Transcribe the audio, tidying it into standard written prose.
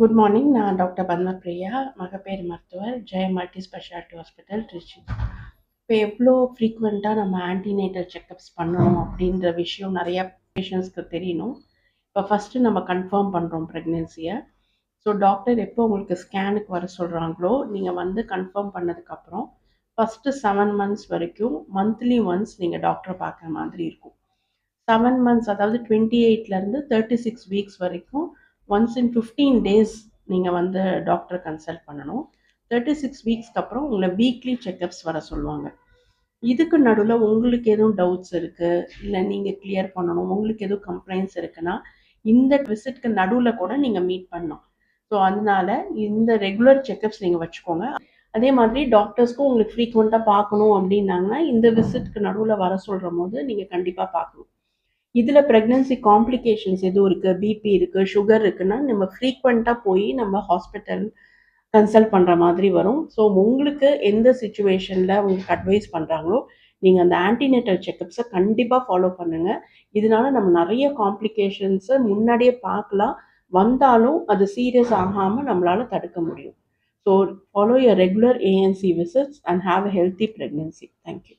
Good morning. நான் doctor Padmapriya, மகப்பேறு மருத்துவர், ஜெய மல்டி ஸ்பெஷாலிட்டி ஹாஸ்பிட்டல், திருச்சி. இப்போ எவ்வளோ ஃப்ரீக்வெண்ட்டாக நம்ம ஆன்டினேட்டல் செக்கப்ஸ் பண்ணணும் அப்படின்ற விஷயம் நிறையா பேஷண்ட்ஸ்க்கு தெரியணும். இப்போ ஃபஸ்ட்டு நம்ம கன்ஃபார்ம் பண்ணுறோம் ப்ரெக்னென்சியை. ஸோ டாக்டர் எப்போ உங்களுக்கு ஸ்கேனுக்கு வர சொல்கிறாங்களோ, நீங்கள் வந்து கன்ஃபார்ம் பண்ணதுக்கப்புறம் ஃபஸ்ட்டு 7 மந்த்ஸ் வரைக்கும் மந்த்லி ஒன்ஸ் நீங்கள் டாக்டரை பார்க்குற மாதிரி இருக்கும். 7 மந்த்ஸ், அதாவது 28லேருந்து 36 வீக்ஸ் வரைக்கும் ஒன்ஸ் இன் 15 டேஸ் நீங்கள் வந்து டாக்டரை கன்சல்ட் பண்ணணும். 36 வீக்ஸ்க்கு அப்புறம் உங்களை வீக்லி செக்கப்ஸ் வர சொல்லுவாங்க. இதுக்கு நடுவில் உங்களுக்கு எதுவும் டவுட்ஸ் இருக்குது, இல்லை நீங்கள் கிளியர் பண்ணணும், உங்களுக்கு எதுவும் கம்ப்ளைண்ட்ஸ் இருக்குன்னா இந்த விசிட்க்கு நடுவில் கூட நீங்கள் மீட் பண்ணலாம். ஸோ அதனால இந்த ரெகுலர் செக்கப்ஸ் நீங்கள் வச்சுக்கோங்க. அதே மாதிரி டாக்டர்ஸ்க்கும் உங்களுக்கு ஃப்ரீக்வெண்ட்டாக பார்க்கணும் அப்படின்னாங்கன்னா இந்த விசிட்க்கு நடுவில் வர சொல்கிற போது நீங்கள் கண்டிப்பாக பார்க்கணும். இதில் ப்ரெக்னென்சி காம்ப்ளிகேஷன்ஸ் எதுவும் இருக்குது, பிபி இருக்குது, சுகர் இருக்குன்னா நம்ம ஃப்ரீக்வெண்ட்டாக போய் நம்ம ஹாஸ்பிட்டல் கன்சல்ட் பண்ணுற மாதிரி வரும். ஸோ உங்களுக்கு எந்த சுச்சுவேஷனில் உங்களுக்கு அட்வைஸ் பண்ணுறாங்களோ நீங்கள் அந்த ஆன்டினேட்டல் செக்கப்ஸை கண்டிப்பாக ஃபாலோ பண்ணுங்கள். இதனால நம்ம நிறைய காம்ப்ளிகேஷன்ஸை முன்னாடியே பார்க்கலாம். வந்தாலும் அது சீரியஸ் ஆகாமல் நம்மளால் தடுக்க முடியும். So follow your regular ANC visits and have a healthy pregnancy. Thank you.